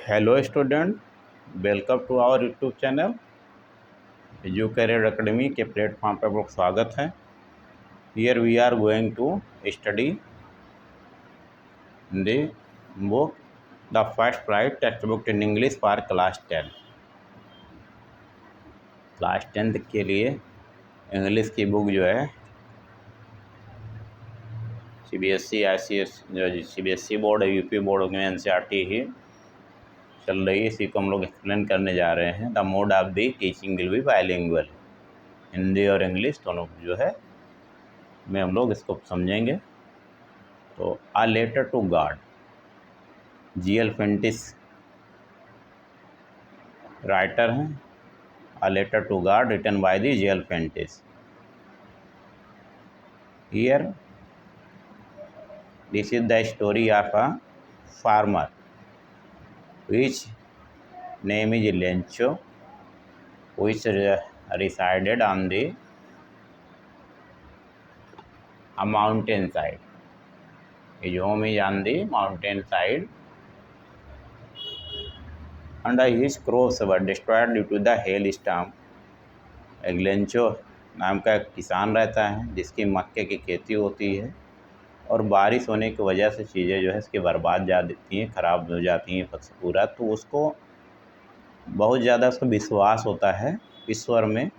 Hello student, welcome to our YouTube channel Edu Career Academy के platform पर आपका स्वागत है। Here we are going to study the book the first flight textbook in English for class 10। Class 10 के लिए English की book जो है CBSE ICS जो CBSE बोर्ड है, यूपी बोर्ड में NCERT ही चल रही है, इसी को हम लोग एक्सप्लेन करने जा रहे हैं। The mode of the teaching will be bilingual, Hindi और इंग्लिश दोनों जो है में हम लोग इसको समझेंगे। तो a letter to God, GL Fuentes writer हैं। A letter to God written by the GL Fuentes. Here this is the story of a farmer which name is Lencho, which resided on a mountain side. His home is on the mountain side, and his crops were destroyed due to the hailstorm. एक Lencho नाम का एक किसान रहता है जिसकी मक्के की खेती होती है, और बारिश होने की वजह से चीज़ें जो है इसकी बर्बाद जा देती हैं, ख़राब हो जाती हैं फसल पूरा। तो उसको बहुत ज़्यादा उसको विश्वास होता है ईश्वर में।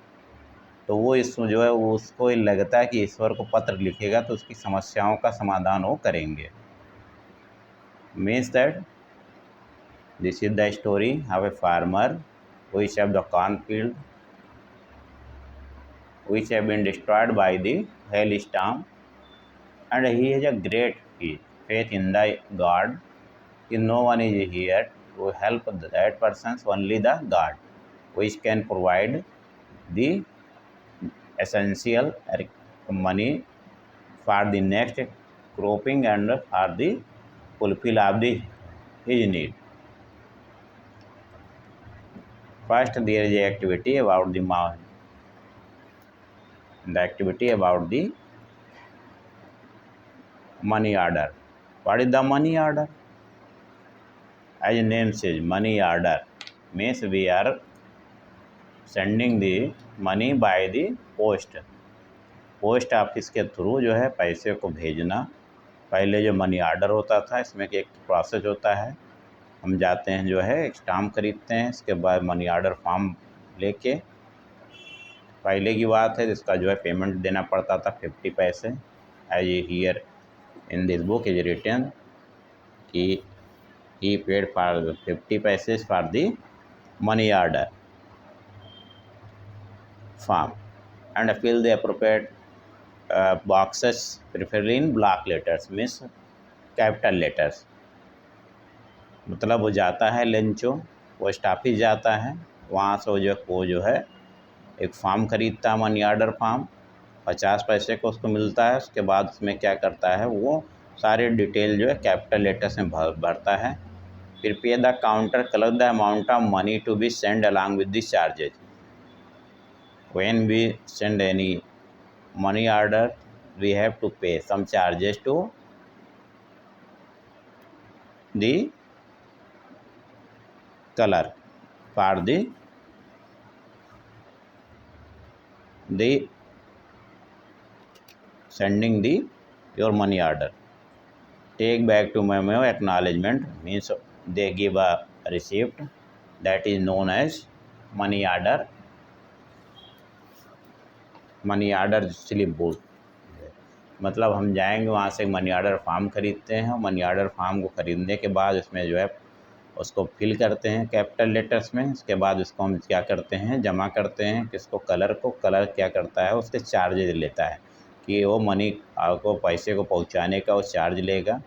तो वो इस जो है वो उसको लगता है कि ईश्वर को पत्र लिखेगा तो उसकी समस्याओं का समाधान वो करेंगे। Means that this is the story of a farmer which have the cornfield which have been destroyed by the hailstorm, and he has a great faith in the God. No one is here to help that person, only the God which can provide the essential money for the next cropping and for the fulfill of the his need. First, there is a activity about the activity about the money order. What is the money order? As the name says, money order means we are sending the money by the post. Post office के through जो है पैसे को भेजना। पहले जो money order होता था इसमें एक प्रोसेस होता है, हम जाते हैं जो है एक स्टाम्प खरीदते हैं, इसके बाद मनी ऑर्डर फॉर्म लेके, पहले की बात है जिसका जो है पेमेंट देना पड़ता था 50 पैसे। As here in this book is written कि ही पेड फॉर 50 पैसे for the money order form and fill the appropriate boxes preferably in block letters, means capital letters। मतलब वो जाता है लेंचो, पोस्ट ऑफिस जाता है, वहाँ से वो जो है एक फॉर्म खरीदता है, मनी ऑर्डर फॉर्म 50 पैसे को उसको मिलता है। उसके बाद उसमें क्या करता है, वो सारे डिटेल जो है कैपिटल लेटर्स में भरता है। फिर pay the counter collect the amount of money to be send along with the charges. When we send any money order we have to pay some charges to the color for the sending the your money order. Take back to memo acknowledgement means they give a receipt, that is known as money order slip book। मतलब हम जाएंगे वहाँ से money order form खरीदते हैं, money order form को खरीदने के बाद इसमें जो है उसको फिल करते हैं कैपिटल लेटर्स में। उसके बाद उसको हम क्या करते हैं, जमा करते हैं किसको, कलर को। कलर क्या करता है, उसके चार्जेज लेता है कि वो मनी आपको पैसे को पहुंचाने का वो चार्ज लेगा।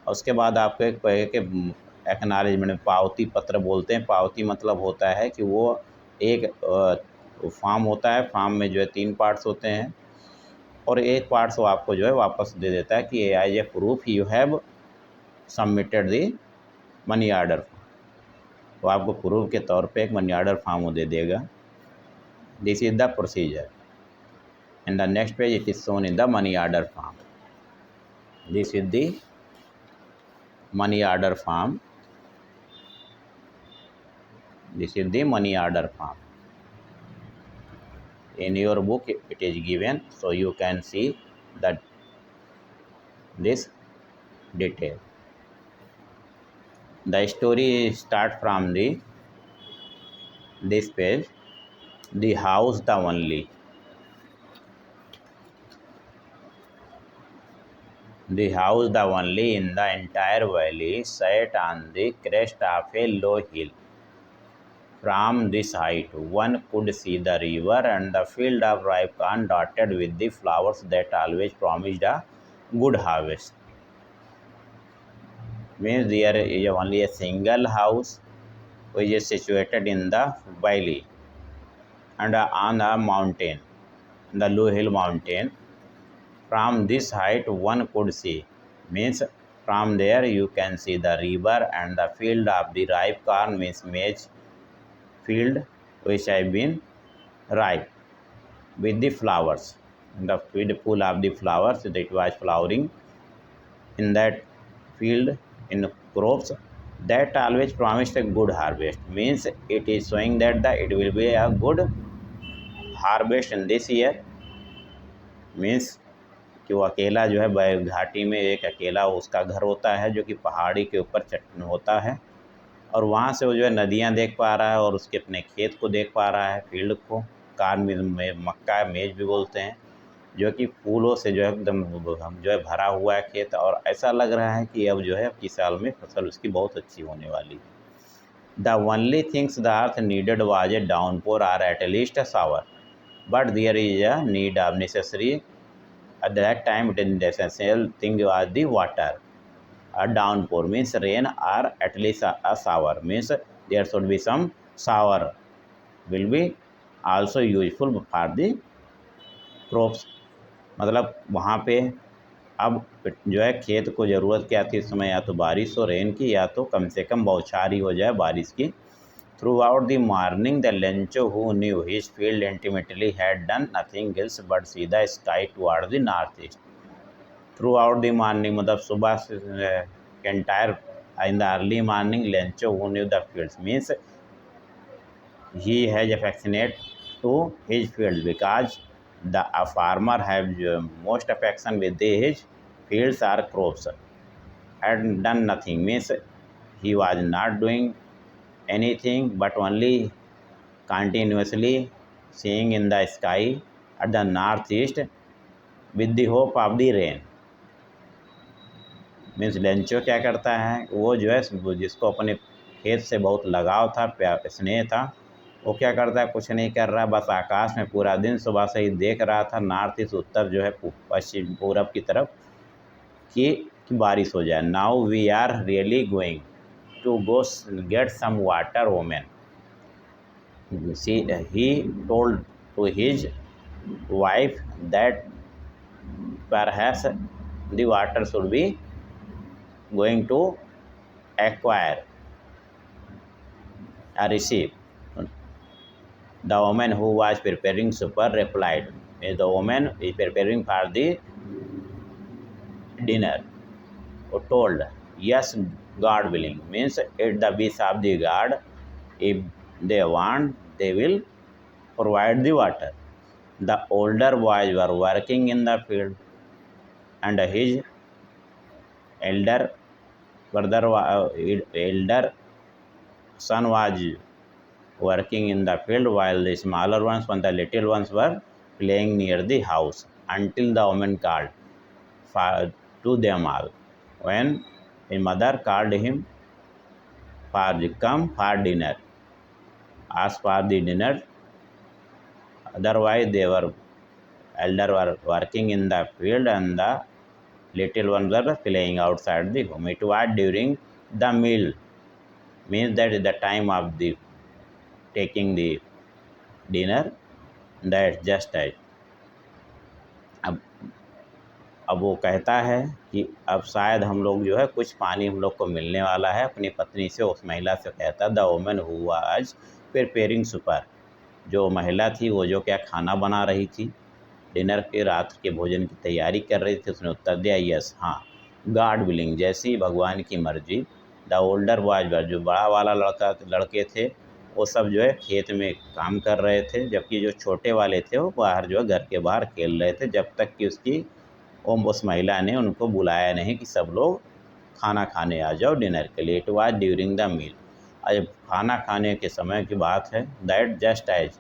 उसके बाद आपको एक एक्नॉलेजमेंट पावती पत्र बोलते हैं। पावती मतलब होता है कि वो एक फॉर्म होता है, फॉर्म में जो है 3 पार्ट्स होते हैं, और एक पार्ट्स वो आपको जो है वापस दे देता है कि as a proof you have submitted the money order. तो आपको प्रूफ के तौर पे एक मनी ऑर्डर फॉर्म वो दे देगा। This is the procedure. In the next page it is shown in the money order form. This is the money order form This is the money order form. In your book it is given, so you can see that this detail. The story start from this page. The house the only. The house the only in the entire valley sat on the crest of a low hill. From this height, one could see the river and the field of ripe corn dotted with the flowers that always promised a good harvest. Means there is only a single house which is situated in the valley and on a mountain, the low hill mountain. From this height one could see, means from there you can see the river and the field of the ripe corn, means maize field which have been ripe with the flowers. The field full of the flowers that was flowering in that field in crops that always promised a good harvest. Means it is showing that it will be a good harvest in this year. Means कि वो अकेला जो है घाटी में एक अकेला उसका घर होता है जो कि पहाड़ी के ऊपर चट्टान होता है, और वहाँ से वो जो है नदियाँ देख पा रहा है और उसके अपने खेत को देख पा रहा है, फील्ड को, कार में मक्का मेज भी बोलते हैं, जो कि फूलों से जो है एकदम जो है भरा हुआ है खेत, और ऐसा लग रहा है कि अब जो है की साल में फसल उसकी बहुत अच्छी होने वाली है। The only things the earth needed was a downpour or at least a shower, but there is a need of necessary at that time it is essential thing was the water. A downpour means rain or at least a shower, means there should be some shower will be also useful for the crops. मतलब वहाँ पे अब जो है खेत को ज़रूरत क्या थी इस समय, या तो बारिश हो रेन की, या तो कम से कम बौछार ही हो जाए बारिश की। Throughout the morning, the Lencho, who knew his field intimately, had done nothing else but see the sky toward the northeast. Throughout the morning, मतलब सुबह से entire in the early morning, Lencho, who knew the fields, means he has affectionate to his fields because a farmer have most affection with his fields or crops. Had done nothing means he was not doing anything but only continuously seeing in the sky at the northeast with the hope of the rain. Means Lencho क्या करता है, वो जो है जिसको अपने खेत से बहुत लगाव था, स्नेह था, वो क्या करता है, कुछ नहीं कर रहा, बस आकाश में पूरा दिन सुबह से ही देख रहा था नॉर्थ ईस्ट, उत्तर जो है पश्चिम पूरब की तरफ कि बारिश हो जाए। Now we are really going to go get some water, woman. He told to his wife that perhaps the water should be going to acquire or receive. The woman who was preparing supper replied, the woman is preparing for the dinner, who told, yes, God willing, means at the wish of the God, if they want, they will provide the water. The older boys were working in the field, and his elder son was working in the field, while the smaller ones and the little ones were playing near the house, until the woman called to them all. When his mother called him come for dinner, ask for the dinner. Otherwise, elder were working in the field and the little ones were playing outside the home. It was during the meal, means that is the time of the taking the dinner. That just as अब वो कहता है कि अब शायद हम लोग जो है कुछ पानी हम लोग को मिलने वाला है। अपनी पत्नी से, उस महिला से कहता, the woman who was preparing super, जो महिला थी वो जो क्या खाना बना रही थी, डिनर के रात के भोजन की तैयारी कर रही थी, उसने उत्तर दिया, यस, हाँ, गॉड विलिंग, जैसी भगवान की मर्जी। द ओल्डर बॉयज, जो बड़ा वाला लड़के थे, वो सब जो है खेत में काम कर रहे थे, जबकि जो छोटे वाले थे वो बाहर जो है घर के बाहर खेल रहे थे, जब तक कि उस महिला ने उनको बुलाया नहीं कि सब लोग खाना खाने आ जाओ डिनर के लिए। It was during the meal. आज खाना खाने के समय की बात है। That just as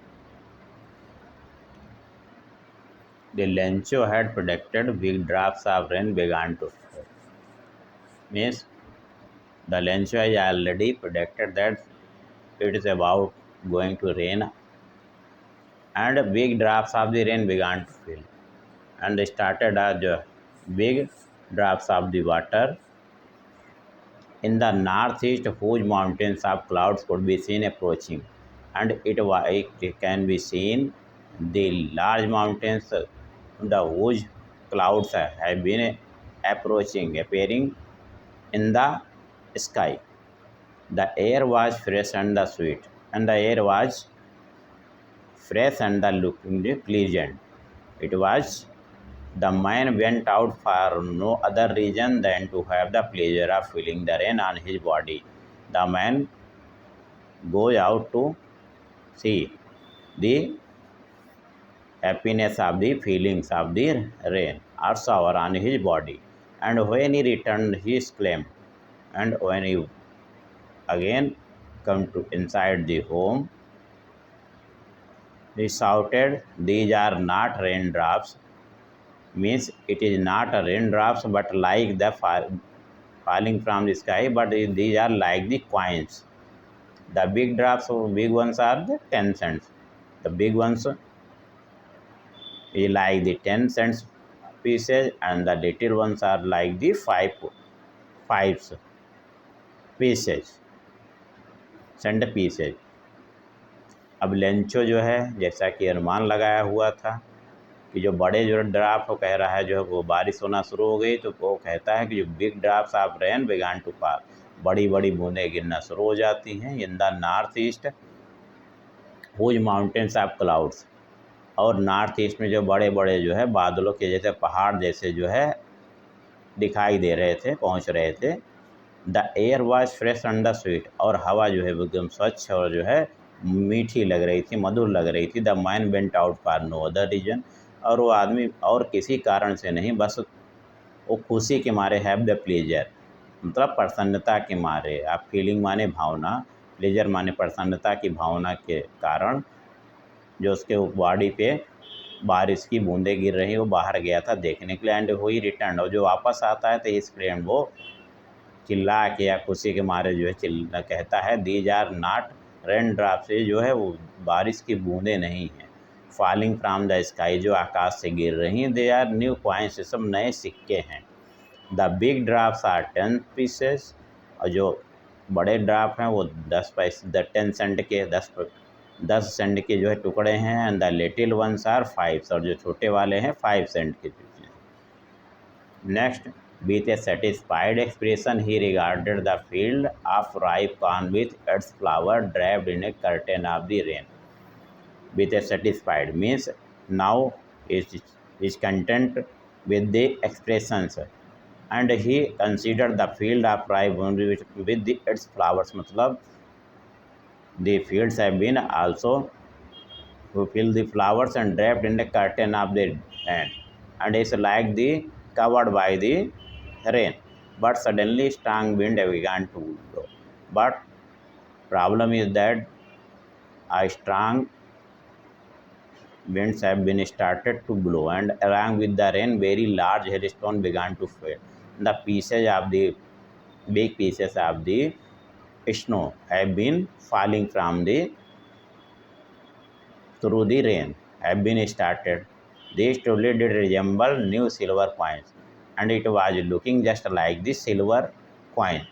the Lencho had predicted big drops of rain began to fall. Means the lencho has already predicted that it is about going to rain, and big drops of the rain began to fall, and they started as big drops of the water. In the northeast, huge mountains of clouds could be seen approaching, and it can be seen the large mountains, the huge clouds have been appearing in the sky. The air was fresh and the sweet, and the air was fresh and the looking pleasant. It was the man went out for no other reason than to have the pleasure of feeling the rain on his body. The man goes out to see the happiness of the feelings of the rain or shower on his body. And when he returned, he exclaimed, and when he again come to inside the home, he shouted, "These are not raindrops." Means it is not a raindrops, but like the falling from the sky, but these are like the coins. The big drops, big ones are the 10 cents. The big ones is like the 10 cents pieces, and the little ones are like the five pieces, cent pieces. अब Lencho जो है जैसा कि अनुमान लगाया हुआ था कि जो बड़े जो ड्राफ्ट वो कह रहा है जो है वो बारिश होना शुरू हो गई, तो वो कहता है कि जो big drops of rain began to fall, बड़ी बड़ी बूंदें गिरना शुरू हो जाती हैं। In the north east huge mountains of clouds, और नॉर्थ ईस्ट में जो बड़े बड़े जो है बादलों के जैसे पहाड़ जैसे जो है दिखाई दे रहे थे, पहुंच रहे थे। The air was fresh and the sweet, और हवा जो है एकदम स्वच्छ और जो है मीठी लग रही थी, मधुर लग रही थी। The man went out for no other reason, और वो आदमी और किसी कारण से नहीं, बस वो खुशी के मारे, हैव द प्लेजर मतलब प्रसन्नता के मारे। आप फीलिंग माने भावना, प्लेजर माने प्रसन्नता की भावना के कारण जो उसके बॉडी पे बारिश की बूंदें गिर रही, वो बाहर गया था देखने के लिए। एंड वो ही रिटर्न, और जो वापस आता है तो इस फ्रेंड वो चिल्ला के या खुशी के मारे जो है चिल्ला कहता है, these are not raindrops, ये जो है वो बारिश की बूंदें नहीं हैं, फॉलिंग फ्रॉम द स्काई, जो आकाश से गिर रही हैं, दे आर न्यू कॉइन्स, सब नए सिक्के हैं। The big drops are 10 pieces, और जो बड़े ड्रॉप हैं वो 10 पैसे 10 सेंट के 10 सेंट के जो है टुकड़े हैं। And the little ones are 5, और जो छोटे वाले हैं 5 सेंट के टुकड़े। Next, with a satisfied expression, he regarded the field of ripe corn with its flower draped in a curtain of the rain. With a satisfied means now is content with the expressions, and he considered the field of ripe with its flowers. मतलब the fields have been also fulfilled the flowers and draped in the curtain of the rain, and is like the covered by the rain. But suddenly strong wind began to blow. But problem is that a strong winds have been started to blow, and along with the rain, very large hailstone began to fall. The pieces of the big pieces of the snow have been falling from the through the rain have been started. These truly did resemble new silver coins, and it was looking just like the silver coin.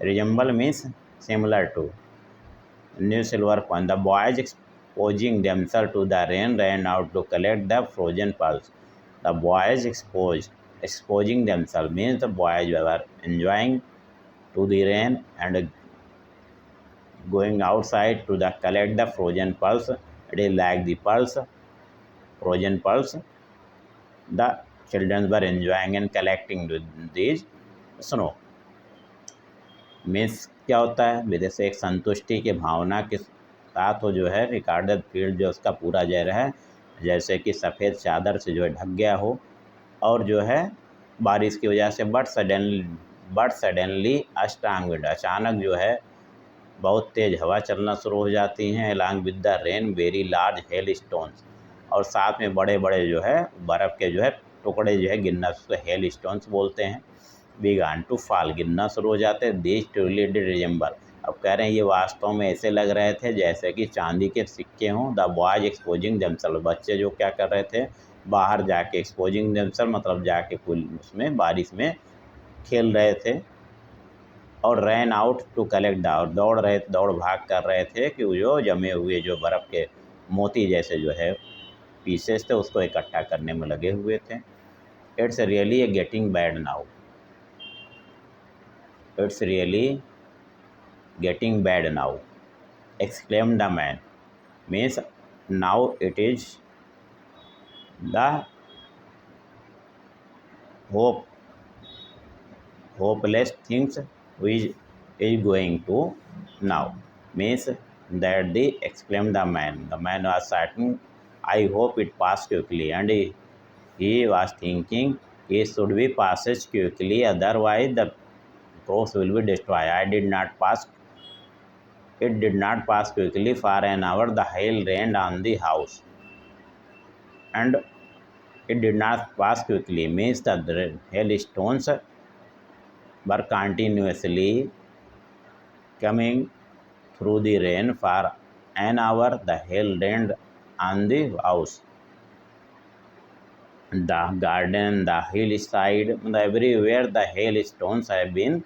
Resemble means similar to new silver coin. The boys exposing themselves to the rain ran out to collect the frozen pearls. The boys exposing themselves means the boys were enjoying to the rain and going outside to the collect the frozen pearls. It is like the pearls, frozen pearls. The children were enjoying and collecting these snow. Means क्या होता है, विदेश एक संतुष्टि की भावना के साथ वो जो है रिकॉर्डेड फील्ड जो उसका पूरा जय है जैसे कि सफ़ेद चादर से जो है ढक गया हो, और जो है बारिश की वजह से बट सडनली स्ट्रांग विंड, अचानक जो है बहुत तेज़ हवा चलना शुरू हो जाती हैं। Along with the rain very large hail stones, और साथ में बड़े बड़े जो है बर्फ़ के जो है टुकड़े जो है गिरना, उसको हेल स्टोन्स बोलते हैं। बिगान टू फॉल, गिरना शुरू हो जाते हैं। दिस ट्रूली डिड रिजेंबल, अब कह रहे हैं ये वास्तव में ऐसे लग रहे थे जैसे कि चांदी के सिक्के हों। द बॉयज एक्सपोजिंग देमसेल्फ, बच्चे जो क्या कर रहे थे, बाहर जाके एक्सपोजिंग देमसेल्फ मतलब जाके पुल उसमें बारिश में खेल रहे थे। और रैन आउट टू कलेक्ट और दौड़ भाग कर रहे थे कि जो जमे हुए जो बर्फ़ के मोती जैसे जो है पीसेस थे उसको इकट्ठा करने में लगे हुए थे। It's really getting bad now, it's really getting bad now exclaimed the man, means now it is the hope hopeless things which is going to now, means that they exclaimed the man was certain, I hope it pass quickly, and he was thinking it should be passes quickly, otherwise the crops will be destroyed. It did not pass quickly. For an hour the hail rained on the house, and it did not pass quickly, means the hailstones were continuously coming through the rain. For an hour the hail rained on the house, the garden, the hillside, everywhere the hailstones have been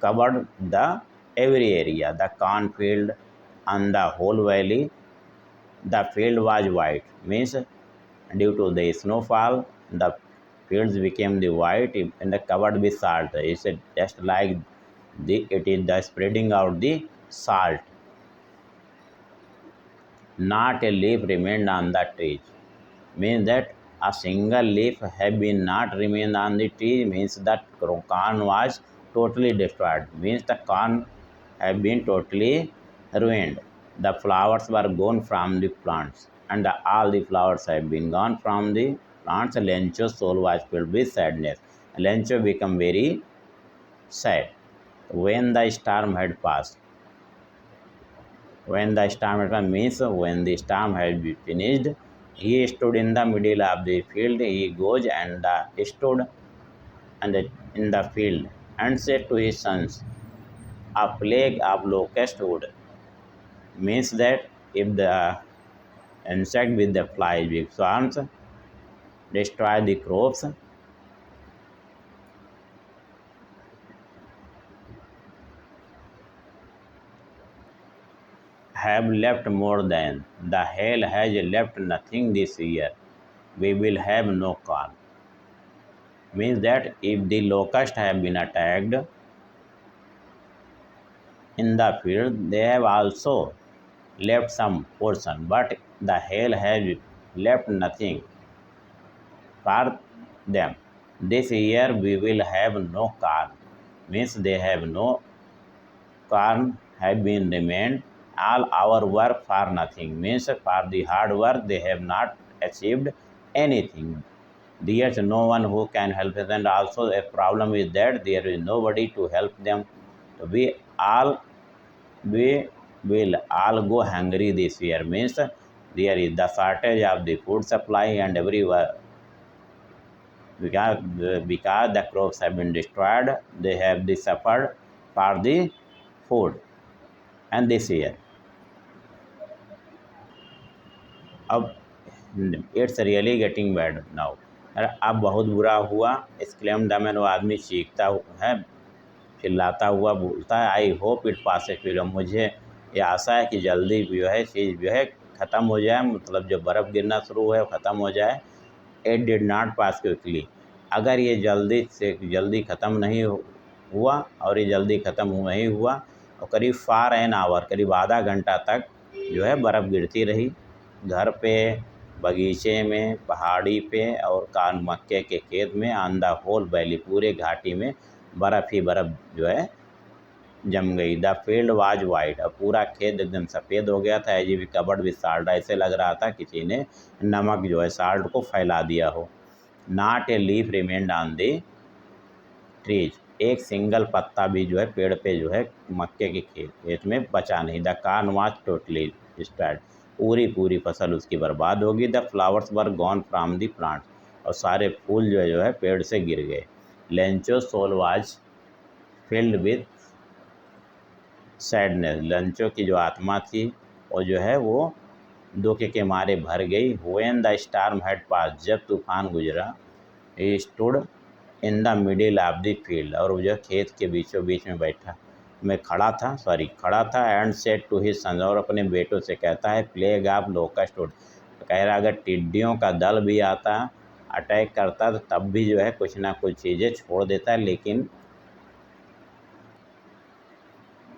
covered the every area. The cornfield and the whole valley, the field was white, means due to the snowfall the fields became the white and covered with salt. It's just like it is the spreading out the salt. Not a leaf remained on the trees, means that a single leaf have been not remained on the tree, means that corn was totally destroyed, means the corn have been totally ruined. The flowers were gone from the plants, and all the flowers have been gone from the plants. Lencho's soul was filled with sadness. Lencho became very sad when the storm had passed. When the storm had passed means when the storm had been finished, he stood in the middle of the field. He goes and stood in the field and said to his sons, a plague of locust wood, means that if the insect with the flies with swarms destroy the crops, have left more than the hail has left nothing this year, we will have no corn, means that if the locust have been attacked in the field, they have also left some portion, but the hail has left nothing for them. This year we will have no corn, means they have no corn have been remained. All our work for nothing, means for the hard work they have not achieved anything. There is no one who can help us, and also a problem is that there is nobody to help them. We all we will all go hungry this year, means there is the shortage of the food supply and everywhere, because the crops have been destroyed, they have the suffered for the food. And this year अब it's really getting bad now, अब बहुत बुरा हुआ। Exclaim the man, वो आदमी चीखता है, चिल्लाता हुआ बोलता है, आई होप इट पास ए, मुझे ये आशा है कि जल्दी जो है चीज़ जो है ख़त्म हो जाए, मतलब जो बर्फ़ गिरना शुरू है वो ख़त्म हो जाए। It did not pass quickly, अगर ये जल्दी से जल्दी ख़त्म नहीं हुआ, और ये जल्दी ख़त्म नहीं हुआ, और करीब फॉर एन आवर, करीब आधा घंटा तक जो है बर्फ़ गिरती रही, घर पे, बगीचे में, पहाड़ी पे और कान मक्के के खेत में, ऑन द होल वैली, पूरे घाटी में बर्फ़ ही बर्फ़ जो है जम गई। द फील्ड वाज वाइट, अब पूरा खेत एकदम सफ़ेद हो गया था। As we covered with salt, ऐसे लग रहा था किसी ने नमक जो है साल्ट को फैला दिया हो। Not a leaf remained on the trees, एक सिंगल पत्ता भी जो है पेड़ पे जो है मक्के के खेत में बचा नहीं। The corn was totally destroyed, पूरी फसल उसकी बर्बाद होगी। The flowers were gone from the plant, और सारे फूल जो है पेड़ से गिर गए। Lencho soul was filled with sadness, Lencho की जो आत्मा थी वो जो है वो दुख के मारे भर गई। व्हेन द स्टॉर्म हैड पास, जब तूफान गुजरा, he stood in the middle of the field, और वो जो खेत के बीचों बीच में खड़ा था। And said to his son, और अपने बेटों से कहता है, प्लेग ऑफ लोकस्ट वुड, कह रहा अगर टिड्डियों का दल भी आता अटैक करता तो तब भी जो है कुछ ना कुछ चीज़ें छोड़ देता है, लेकिन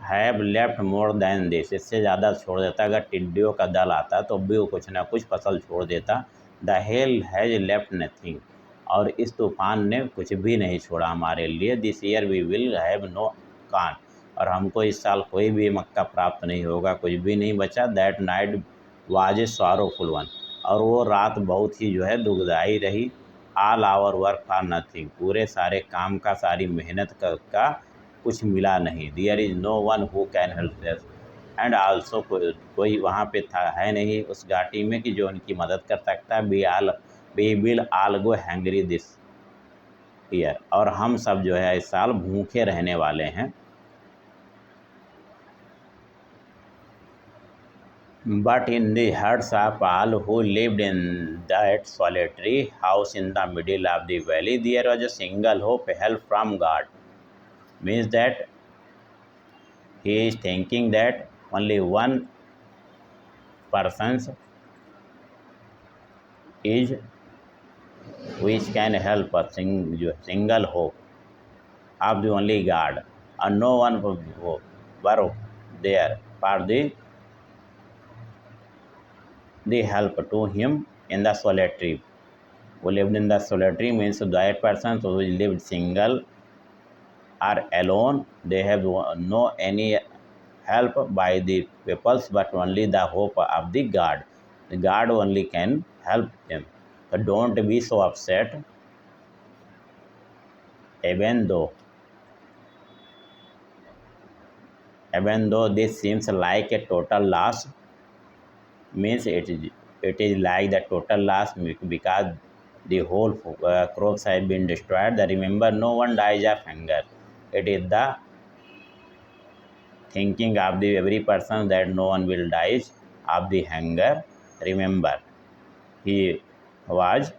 have left more than this, इससे ज़्यादा छोड़ देता। अगर टिड्डियों का दल आता तो भी वो कुछ ना कुछ फसल छोड़ देता। The hell has left nothing, और इस तूफान ने कुछ भी नहीं छोड़ा हमारे लिए। This year we will have no corn, और हमको इस साल कोई भी मक्का प्राप्त नहीं होगा, कुछ भी नहीं बचा। That night was a sorrowful one, और वो रात बहुत ही जो है दुखदाई रही। All our work for nothing, पूरे सारे काम का, सारी मेहनत का कुछ मिला नहीं। There is no one who can help us, and also कोई वहाँ पे था है नहीं उस घाटी में कि जो उनकी मदद कर सकता है। We will all go hungry this year, और हम सब जो है इस साल भूखे रहने वाले हैं। But in the hearts of all who lived in that solitary house in the middle of the valley, there was a single hope, help from God. Means that he is thinking that only one person is which can help us, single hope of the only God, and no one were there for the help to him in the solitary. Who lived in the solitary means that person who lived single or alone, they have no any help by the peoples, but only the hope of the God. The God only can help them. So don't be so upset, even though this seems like a total loss. Means it is like the total loss, because the whole crops have been destroyed. The remember, no one dies of hunger. It is the thinking of the every person that no one will die of the hunger. Remember, he was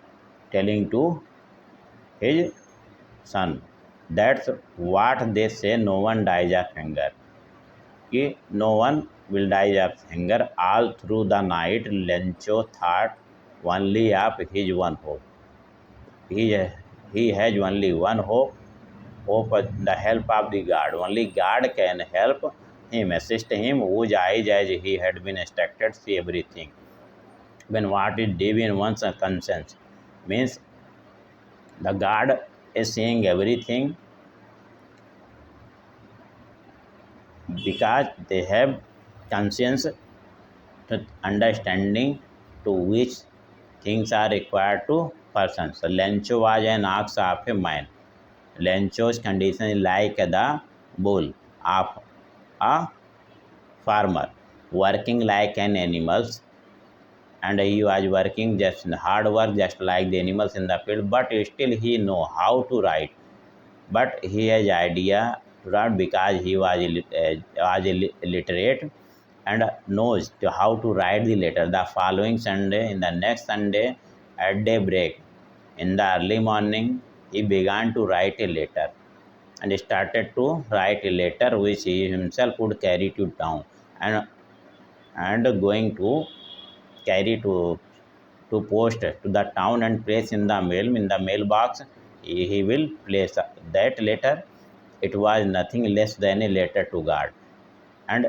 telling to his son. That's what they say, no one dies of hunger. कि no one will die of hunger. All through the night, Lencho thought only of his one hope. He has only one hope the help of the God. Only God can help him, assist him, whose eyes as he had been instructed see everything. When what is deep in one's conscience, means the God is seeing everything, because they have conscience to understanding to which things are required to person. So Lencho was an ox of a man. Lencho's condition is like the bull of a farmer, working like an animal, and he was working just hard work just like the animals in the field, but still he know how to write. But he has idea to write because he was illiterate, and knows how to write the letter. The following Sunday, in the next Sunday, at daybreak, in the early morning, he began to write a letter, and started to write a letter which he himself would carry to town, and going to carry to post to the town and place in the mailbox. He will place that letter. It was nothing less than a letter to God, and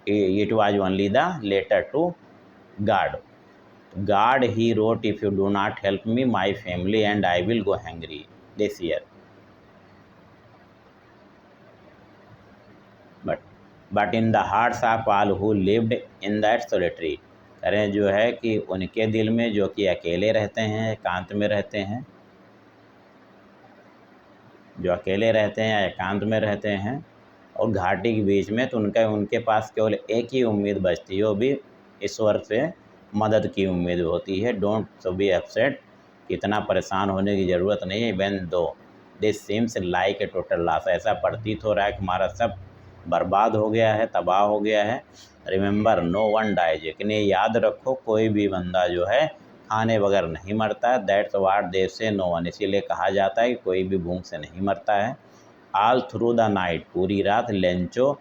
it was only the letter to God. God, he wrote, if you do not help me, my family and I will go hungry this year. But in the hearts of all who lived in that solitary, करें जो है कि उनके दिल में जो कि अकेले रहते हैं, एकांत में रहते हैं, जो अकेले रहते हैं, एकांत में रहते हैं और घाटी के बीच में, तो उनके पास केवल एक ही उम्मीद बचती है, वो भी ईश्वर से मदद की उम्मीद होती है। डोंट सो बी अपसेट, इतना परेशान होने की ज़रूरत नहीं है। Even though this seems like a total loss, ऐसा प्रतीत हो रहा है कि हमारा सब बर्बाद हो गया है, तबाह हो गया है। रिमेंबर नो वन डाइज, लेकिन ये याद रखो कोई भी बंदा जो है खाने बगैर नहीं मरता। दैट्स व्हाट दे से नो वन, इसीलिए कहा जाता है कि कोई भी भूख से नहीं मरता है। ऑल थ्रू द नाइट, पूरी रात Lencho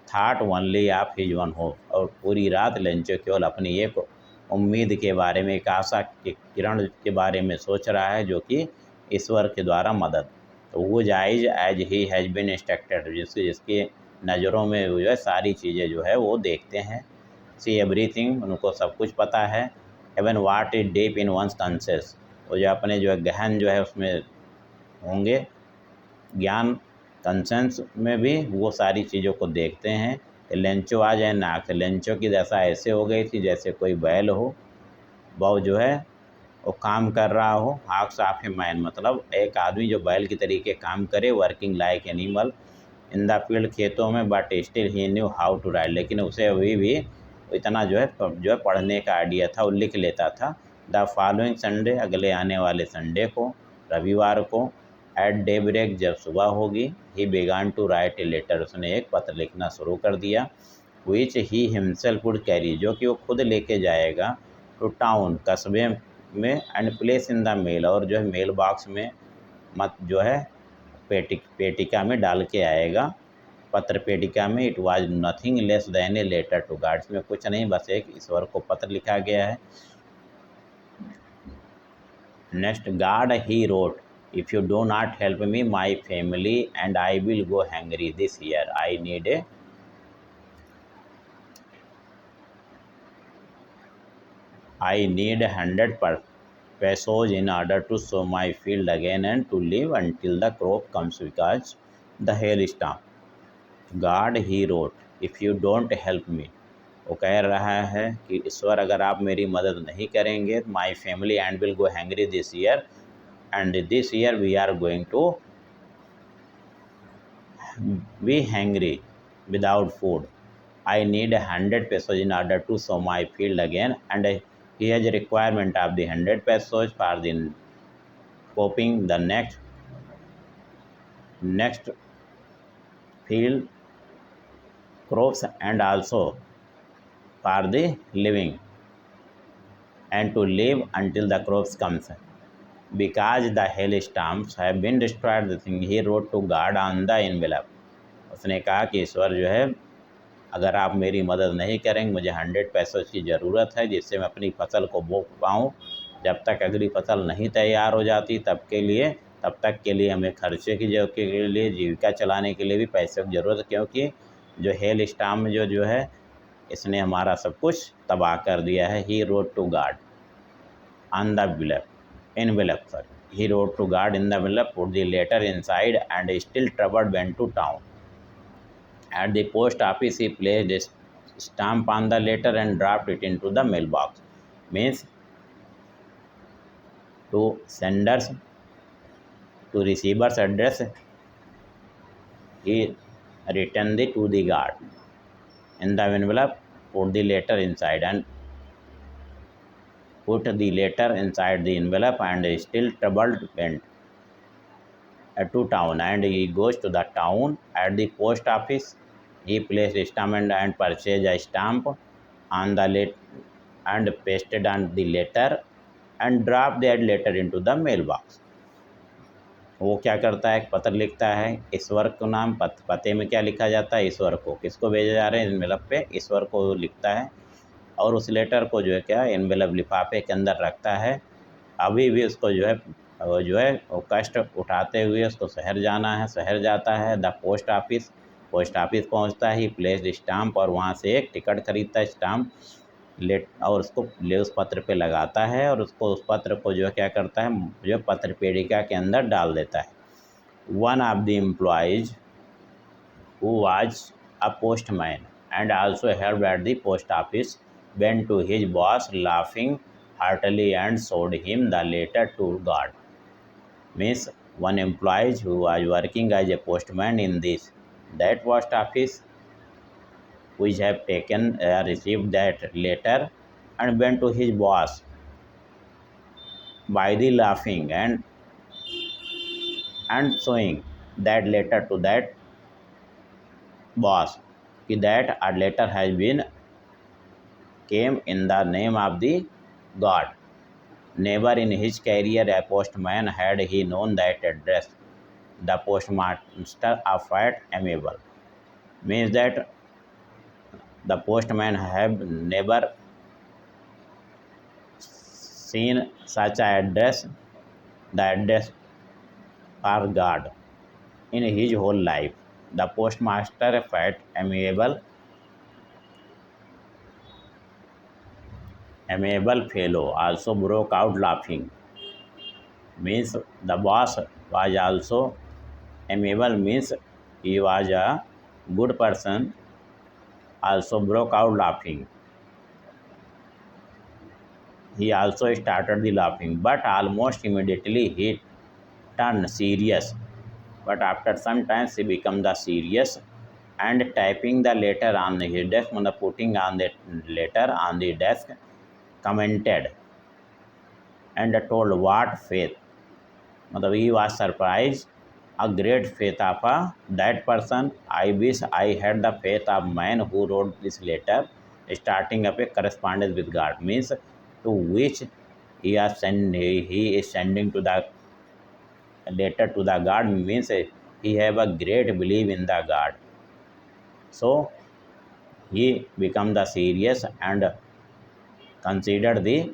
thought only of his one hope, और पूरी रात लेंचो केवल अपनी एक उम्मीद के बारे में, एक आशा के किरण के बारे में सोच रहा है, जो कि ईश्वर के द्वारा मदद। तो वो just as he has been instructed, जिसकी नज़रों में जो है सारी चीज़ें जो है वो देखते हैं। सी एवरीथिंग, उनको सब कुछ पता है। Even what is deep in one's conscience, वो जो अपने जो है गहन जो है उसमें होंगे ज्ञान, कंसेंस में भी वो सारी चीज़ों को देखते हैं। लेंचो आ जाए नाक, लेंचो की दशा ऐसे हो गई थी जैसे कोई बैल हो, वो जो है वो काम कर रहा हो। हाक्स ऑफ ए मैन, मतलब एक आदमी जो बैल की तरीके काम करे, working like animal in the field, खेतों में, but still he knew how to write, लेकिन उसे अभी भी इतना जो है पढ़ने का आइडिया था, वो लिख लेता था। द फॉलोइंग संडे, अगले आने वाले संडे को, रविवार को, एट डे ब्रेक, जब सुबह होगी, ही बेगान टू राइट ए लेटर, उसने एक पत्र लिखना शुरू कर दिया। विच ही हिमसेल्फ वुड कैरी, जो कि वो खुद लेके जाएगा, टू टाउन, कस्बे में, and place in the mail, और जो है मेल बॉक्स में मत जो है पेटिका में डाल के आएगा, पत्र पेटिका में। It was nothing less than a letter to God, में कुछ नहीं, बस एक ईश्वर को पत्र लिखा गया है। Next, God he wrote, if you do not help me my family and I will go hungry this year, I need a I need 100 pesos in order to sow my field again and to live until the crop comes, because the hailstorm. God he wrote, if you don't help me, वो कह रहा है कि ईश्वर अगर आप मेरी मदद नहीं करेंगे, my family and will go hungry this year, and this year we are going to be hungry without food. I need 100 pesos in order to sow my field again, and he has a requirement of the 100 pesos for the coping the next field crops, and also for the living and to live until the crops comes. Because the hailstorms have been destroyed the thing, he wrote to God on the envelope. उसने कहा कि ईश्वर जो है अगर आप मेरी मदद नहीं करेंगे, मुझे 100 पैसों की ज़रूरत है जिससे मैं अपनी फसल को बो पाऊँ। जब तक अगली फसल नहीं तैयार हो जाती तब तक के लिए हमें खर्चे की जरूरत के लिए, जीविका चलाने के लिए भी पैसे की ज़रूरत है, क्योंकि जो हेल स्टार्म जो है इसने हमारा सब कुछ तबाह कर दिया है। ही रोड टू गाड on the envelope, sorry. He wrote to God in the envelope, put the letter inside, and still troubled went to town. At the post office, he placed a stamp on the letter and dropped it into the mailbox. Means to senders, to receiver's address, he returned it to the guard. In the envelope, put the letter inside and put the letter inside the envelope, and still troubled went to town. And he goes to the town. At the post office, he placed a stamp and purchased a stamp on the letter and pasted on the letter and dropped that letter into the mailbox. वो क्या करता है, पत्र लिखता है, ईश्वर को नाम पते में क्या लिखा जाता है, ईश्वर को। किसको भेजे जा रहे हैं एनवेलप पे, ईश्वर को लिखता है, और उस लेटर को जो है क्या एनवेलप लिफाफे के अंदर रखता है। अभी भी उसको जो है वो कष्ट उठाते हुए उसको शहर जाना है, शहर जाता है। द पोस्ट ऑफिस पहुंचता है, प्लेस स्टाम्प, और वहां से एक टिकट खरीदता है स्टाम्प और उसको उस पत्र पे लगाता है, और उस पत्र को जो है क्या करता है, जो पत्र पेटिका के अंदर डाल देता है। One of the employees who was a postman, and also helped at the post office, went to his boss laughing heartily and showed him the letter to God. Means one employee who was working as a postman in this that post office, which have taken received that letter and went to his boss by the laughing and showing that letter to that boss, that a letter has been came in the name of the God. Never in his career a postman had he known that address. The postmaster of quite amiable. Means that the postman have never seen such an address, the address for God, in his whole life. The postmaster, quite amiable fellow, also broke out laughing. Means the boss was also amiable, means he was a good person, also broke out laughing. He also started the laughing, but almost immediately he turned serious. But after some time he became the serious and typing the letter on his desk, putting on the letter on the desk, commented and told what faith. He was surprised. A great faith of that person. I wish I had the faith of man who wrote this letter, starting up a correspondence with God. Means to which he is sending to the letter to the God, means he have a great belief in the God. So he become the serious and considered the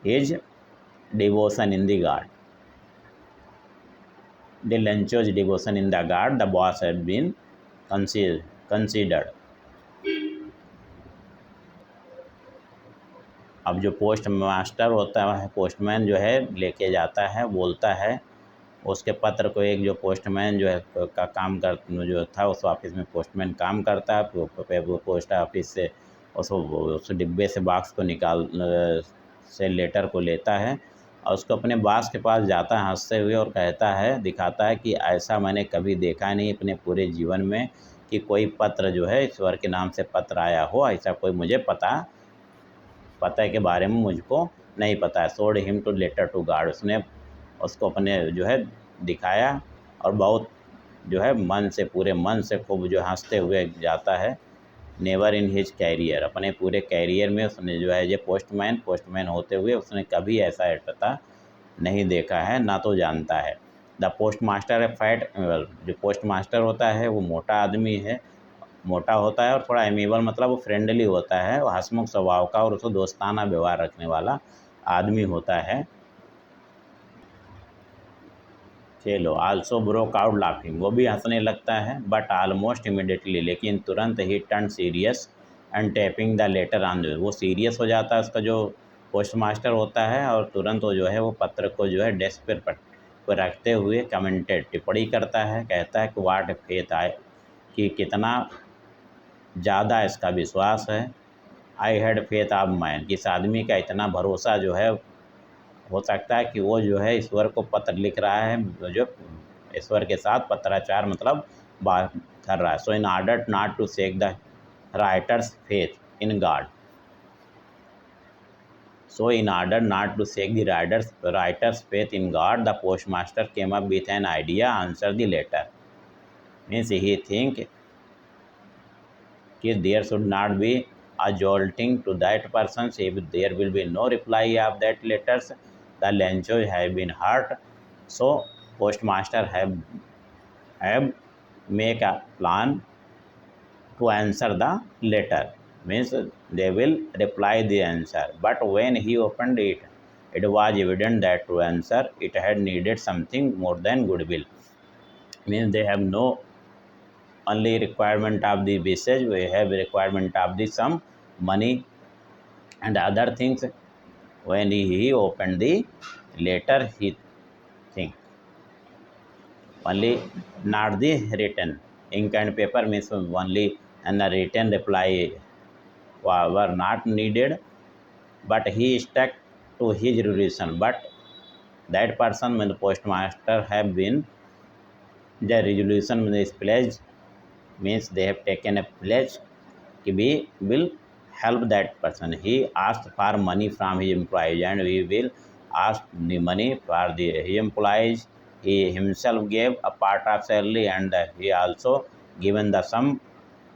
his devotion in the God. The Lencho's devotion in the God, the boss had been considered. अब जो post master होता है, postman जो है लेके जाता है, बोलता है उसके पत्र को, एक जो पोस्टमैन जो है का काम कर जो था उस ऑफिस में पोस्टमैन काम करता है, वो पोस्ट ऑफिस से उस डिब्बे से बॉक्स को निकाल से लेटर को लेता है और उसको अपने बॉस के पास जाता है हंसते हुए और कहता है, दिखाता है कि ऐसा मैंने कभी देखा नहीं अपने पूरे जीवन में कि कोई पत्र जो है ईश्वर के नाम से पत्र आया हो, ऐसा कोई मुझे पता के बारे में मुझको नहीं पता है। सोड him to letter to God, उसने उसको अपने जो है दिखाया और बहुत जो है मन से, पूरे मन से खूब जो हंसते हुए जाता है। नेवर इन हिज कैरियर, अपने पूरे कैरियर में उसने जो है ये पोस्टमैन होते हुए उसने कभी ऐसा पता नहीं देखा है, ना तो जानता है। द पोस्ट मास्टर है फैट, जो पोस्ट मास्टर होता है वो मोटा आदमी है, मोटा होता है और थोड़ा एमेबल मतलब वो फ्रेंडली होता है, वो हंसमुख स्वभाव का और उसको दोस्ताना व्यवहार रखने वाला आदमी होता है। चलो आल्सो ब्रोक आउट लाफिंग, वो भी हंसने लगता है, बट ऑलमोस्ट इमिडिएटली, लेकिन तुरंत ही turn serious and tapping the later on, जो वो सीरियस हो जाता है उसका जो पोस्ट मास्टर होता है और तुरंत वो जो है वो पत्र को जो है डेस्क पर रखते हुए कमेंटेड, टिप्पणी करता है, कहता है कि वाट फेथ आए, कि कितना ज़्यादा इसका विश्वास है। I had faith of man, कि इस आदमी का इतना भरोसा जो है, हो सकता है कि वो जो है ईश्वर को पत्र लिख रहा है, जो ईश्वर के साथ पत्राचार मतलब बात कर रहा है। So in order not to shake the writer's faith in God, so in order not to shake the writer's faith in God, the post master came up with an idea, answer the letter. Means he think कि there should not be a jolting to that person if there will be no reply of that letters. The Lencho have been hurt, so postmaster have make a plan to answer the letter. Means they will reply the answer. But when he opened it, it was evident that to answer it had needed something more than goodwill. Means they have no only requirement of the message, we have requirement of the some money and other things. When he opened the letter, he think only not the written, ink and paper means only, and the written reply were not needed, but he stuck to his resolution. But that person, when the postmaster have been, the resolution is pledged, means they have taken a pledge कि we will help that person. He asked for money from his employees, and we will ask the money for his employees. He himself gave a part of salary, and he also given the some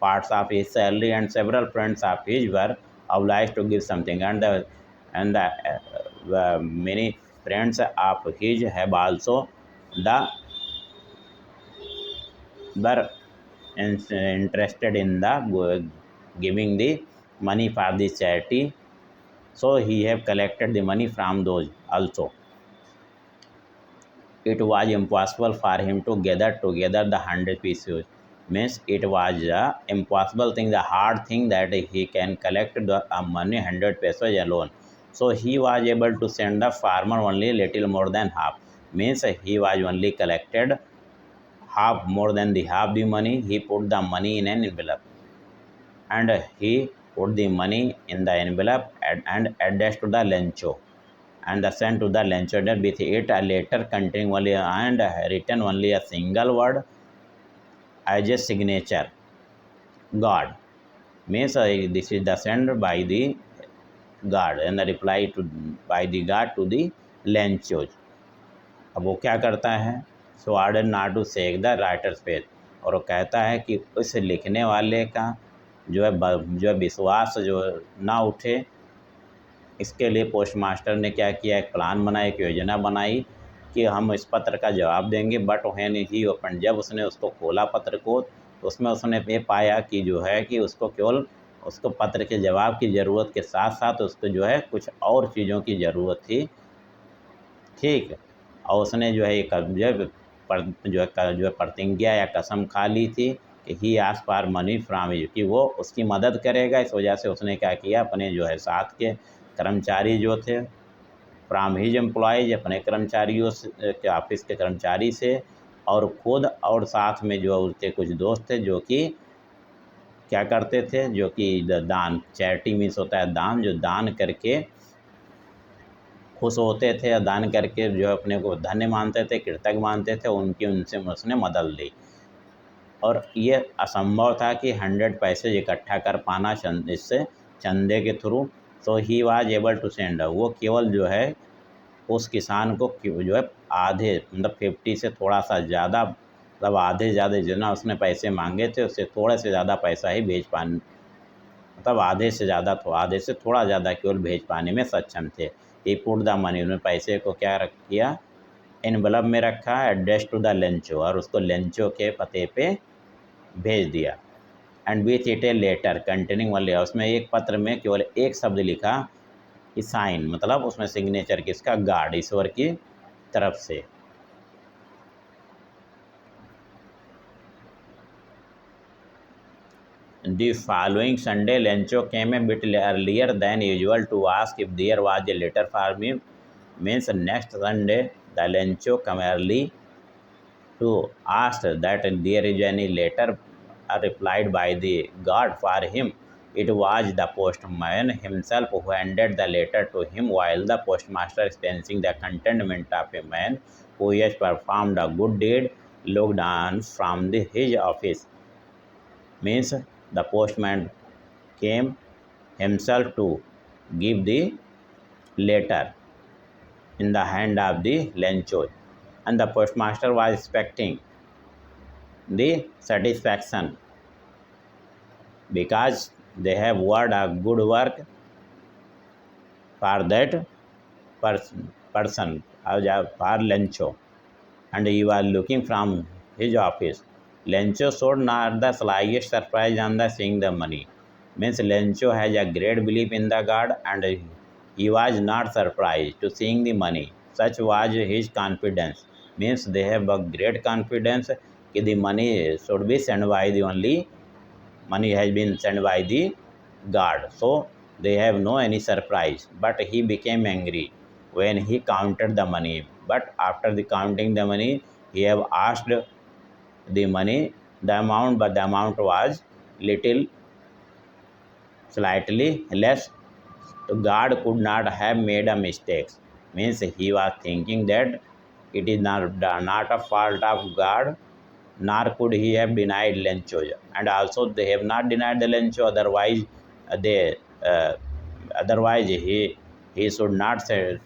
parts of his salary, and several friends of his were obliged to give something, and the many friends of his have also the were interested in the giving the money for the charity, so he have collected the money from those also. It was impossible for him to gather together the 100 pieces, means it was a impossible thing, the hard thing, that he can collect the money 100 pesos alone. So he was able to send the farmer only little more than half, means he was only collected half, more than the half the money. He put the money in an envelope, and he put the money in the envelope and addressed to the Lencho, and sent to the Lencho with it a letter containing only and written only a single word as a signature, God. Means this is the sent by the God, and the reply to by the God to the Lencho. अब वो क्या करता है, so order not to shake the writer's page, और वो कहता है कि उस लिखने वाले का जो है विश्वास जो ना उठे, इसके लिए पोस्ट मास्टर ने क्या किया, एक प्लान बनाया, एक योजना बनाई कि हम इस पत्र का जवाब देंगे। बट व्हेन ही ओपन, जब उसने उसको खोला पत्र को, तो उसमें उसने ये पाया कि जो है कि उसको केवल उसको पत्र के जवाब की ज़रूरत के साथ साथ उसको जो है कुछ और चीज़ों की ज़रूरत थी, ठीक। और उसने जो है एक जो है प्रतिज्ञा या कसम खा ली थी कि he ask for money from you, कि वो उसकी मदद करेगा। इस वजह से उसने क्या किया, अपने जो है साथ के कर्मचारी जो थे, फ्रॉम हिज एम्प्लॉयज, अपने कर्मचारियों के ऑफिस के कर्मचारी से, और खुद, और साथ में जो उसके कुछ दोस्त थे जो कि क्या करते थे, जो कि दान, चैरिटी मीन्स होता है दान, जो दान करके खुश होते थे, दान करके जो है अपने को धन्य मानते थे, कृतज्ञ मानते थे, उनसे उसने मदद ली। और ये असंभव था कि 100 पैसे इकट्ठा कर पाना इससे चंदे के through. So he was able to send, वो केवल जो है उस किसान को जो है आधे, मतलब 50 से थोड़ा सा ज़्यादा, मतलब आधे से ज़्यादा जितना उसने पैसे मांगे थे उससे थोड़े से ज़्यादा पैसा ही भेज पाने, मतलब आधे से थोड़ा ज़्यादा केवल भेज पाने में सक्षम थे। ही पुट द मनी, उन्होंने पैसे को क्या किया, एनवलप में रखा, एड्रेस टू द लेंचो, और उसको लेंचो के पते पे भेज दिया। And with it a letter containing only, उसमें एक पत्र में केवल एक शब्द लिखा कि साइन, मतलब उसमें सिग्नेचर किसका, गॉड, ईश्वर की तरफ से। The following Sunday, Lencho came a bit earlier than usual to ask if there was a letter for me. Means next Sunday, the Lencho come early to ask that there is any letter replied by the God for him. It was the postman himself who handed the letter to him, while the postmaster, sensing the contentment of a man who has performed a good deed, looked on from his office. Means the postman came himself to give the letter in the hand of the Lencho, and the postmaster was expecting the satisfaction because they have worked a good work for that person for Lencho, and he was looking from his office. Lencho showed not the slightest surprise on the seeing the money. Means Lencho has a great belief in the God, and he was not surprised to seeing the money. Such was his confidence. Means they have a great confidence that the money should be sent by the only money has been sent by the God. So they have no any surprise. But he became angry when he counted the money. But after the counting the money, he have asked the money the amount, but the amount was slightly less. The guard could not have made a mistake. Means he was thinking that it is not a fault of guard, nor could he have denied Lencho. And also they have not denied the Lencho, they uh, otherwise he should not send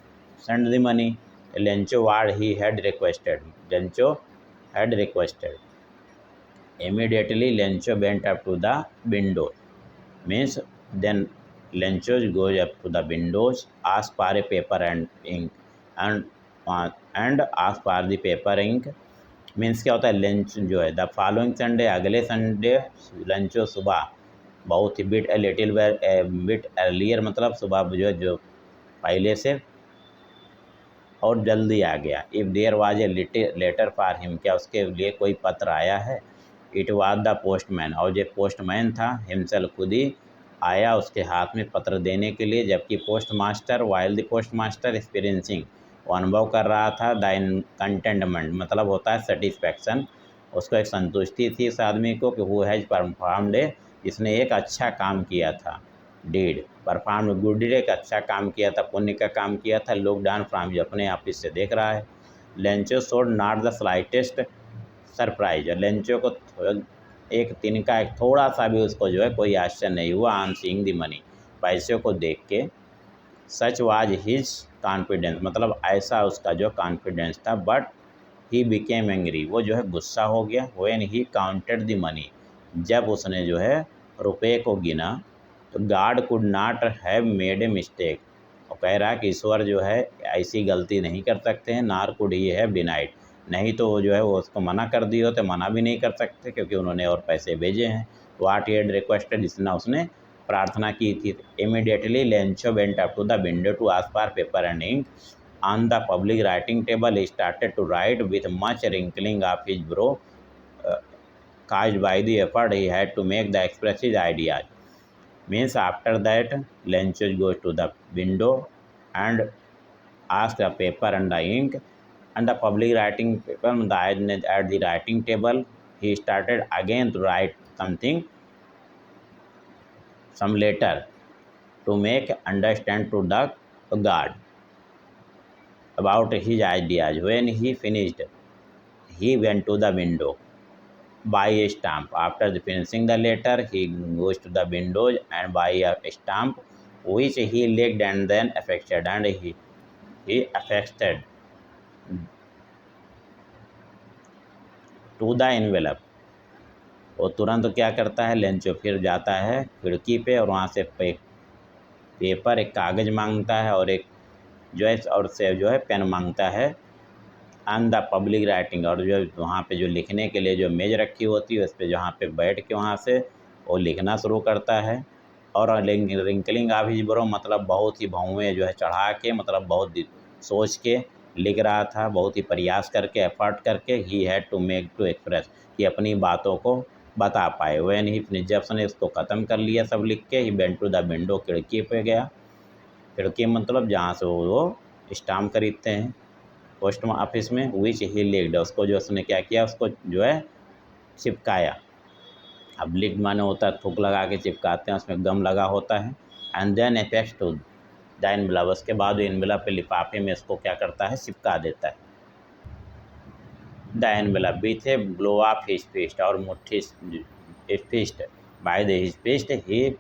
the money. Lencho what he had requested. Lencho had requested. Immediately Lencho went up to the window. Means then Lencho goes up to the windows, ask for a paper and ink, and ask for the paper ink. Means क्या होता है, lunch जो है the following Sunday, अगले Sunday लंचो सुबह बहुत ही bit earlier, मतलब सुबह जो पहले से और जल्दी आ गया। If there was a letter for him, क्या उसके लिए कोई पत्र आया है। इट वाज द पोस्टमैन, और जो पोस्टमैन था हिमसेल्फ खुद ही आया उसके हाथ में पत्र देने के लिए। जबकि post master while the post master experiencing, वो अनुभव कर रहा था द कंटेंटमेंट, मतलब होता है सेटिस्फैक्शन, उसको एक संतुष्टि थी इस आदमी को कि हु हैज़ परफॉर्म्ड ए, इसने एक अच्छा काम किया था। डीड परफॉर्म गुड डीड, एक अच्छा काम किया था, पुण्य का काम किया था। लुक डाउन फ्रॉम, जो अपने ऑफिस से देख रहा है। Lencho showed not the slightest surprise, Lencho को एक तिनका एक थोड़ा सा भी उसको जो है कोई आश्चर्य नहीं हुआ ऑन सीइंग द मनी, पैसे को देख के। सच वाज हिज कॉन्फिडेंस, मतलब ऐसा उसका जो कॉन्फिडेंस था। बट ही बिकेम एंग्री, वो जो है गुस्सा हो गया। When he counted the money, जब उसने जो है रुपये को गिना, तो God could not have made a mistake, और कह रहा है कि ईश्वर जो है ऐसी गलती नहीं कर सकते हैं। नार कुड ही हैव डिनाइड, नहीं तो वो जो है वो उसको मना कर दिए होते, मना भी नहीं कर सकते क्योंकि उन्होंने और पैसे भेजे हैं। वाट ही हैड रिक्वेस्टेड, जितना उसने प्रार्थना की थी। Immediately Lencho went up to the window to ask for paper and ink on the public writing table. He started to write with much wrinkling of his brow caused by the effort he had to make the express his ideas. Means after that Lencho goes to the window and asks the paper and the ink and the public writing paper at the writing table. He started again to write some letter to make understand to the guard about his ideas. When he finished, he went to the window, buy a stamp. After finishing the letter, he goes to the window and buy a stamp, which he licked and then affected, and he affected to the envelope. वो तुरंत क्या करता है, Lencho फिर जाता है खिड़की पे और वहाँ से पेपर, एक कागज़ मांगता है और एक जो है और से जो है पेन मांगता है। ऑन द पब्लिक राइटिंग, और जो वहाँ पे जो लिखने के लिए जो मेज़ रखी होती है उस पर जहाँ पे बैठ के वहाँ से वो लिखना शुरू करता है। और रिंकलिंग ऑफ हिज ब्रो, मतलब बहुत ही भौवें जो है चढ़ा के, मतलब बहुत सोच के लिख रहा था, बहुत ही प्रयास करके, एफर्ट करके। He had to make to express, कि अपनी बातों को बता पाए। व्हेन ही, जब उसने इसको ख़त्म कर लिया सब लिख के, he went to the window, खिड़की पे गया। खिड़की मतलब जहाँ से वो स्टाम्प खरीदते हैं पोस्ट ऑफिस में। विच ही लिक्ड, उसको जो उसने क्या किया, उसको जो है चिपकाया। अब लिक्ड माने होता है थूक लगा के चिपकाते हैं, उसमें गम लगा होता है। And then attach to the envelope, उसके बाद एनवेलप पे लिफाफे में इसको क्या करता है, चिपका देता है। The envelope with a blow of his fist, और मुट्ठी fist by the his fist ही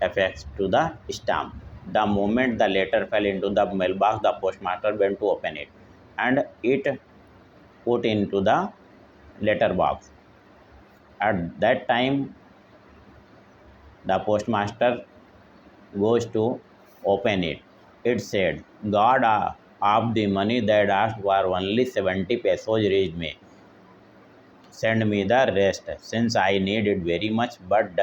affects to the stamp. The moment the letter fell into the mailbox, the postmaster went to open it, and it put into the letter box. At that time, the postmaster goes to open it. It said, "God of the money that asked for only 70 pesos reached me. Send me the rest, since I need it very much, but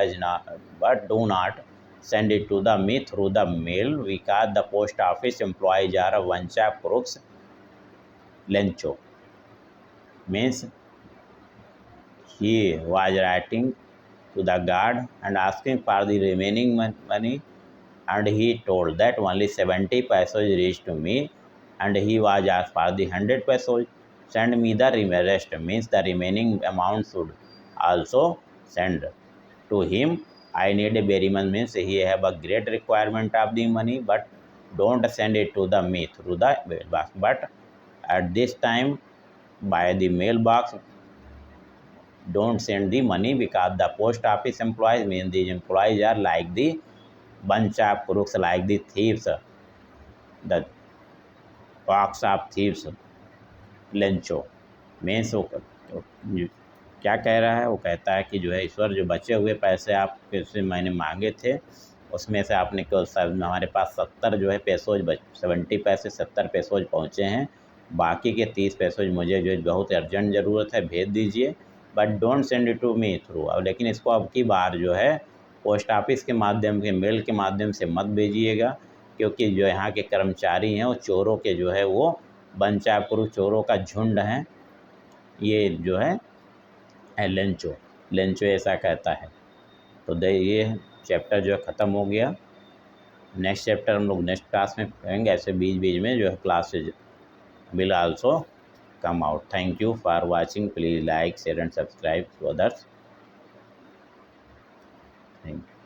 do not send it to me through the mail, because the post office employees are a bunch of crooks." Lencho means he was writing to the guard and asking for the remaining money, and he told that only 70 pesos reached to me, and he was asked for the 100 pesos. Send me the rest, means the remaining amount should also send to him. I need a very much means he have a great requirement of the money, but don't send it to the me through the mailbox, but at this time by the mailbox. Don't send the money because the post office employees mean these employees are like the bunch of crooks, like the thieves, the box of thieves, Lencho means वो क्या कह रहा है, वो कहता है कि जो है ईश्वर, जो बचे हुए पैसे आपके से मैंने मांगे थे उसमें से आपने केवल हमारे पास 70 जो है पैसोज 70 पैसे 70 पैसोज पहुँचे हैं, बाकी के 30 पैसोज मुझे जो है बहुत अर्जेंट ज़रूरत है, भेज दीजिए, but don't send it to me through. अब लेकिन इसको अब की बार जो है पोस्ट ऑफिस के माध्यम से, मेल के माध्यम से मत भेजिएगा, क्योंकि जो यहाँ के कर्मचारी हैं वो चोरों के जो है वो बंचापुर चोरों का झुंड है, ये जो है लेंचो लेंचो ऐसा कहता है। तो ये चैप्टर जो है ख़त्म हो गया। नेक्स्ट चैप्टर हम लोग नेक्स्ट क्लास में पढ़ेंगे। ऐसे बीच बीच में जो है classes will also come out. Thank you for watching. Please like, share and subscribe to others. Thank you.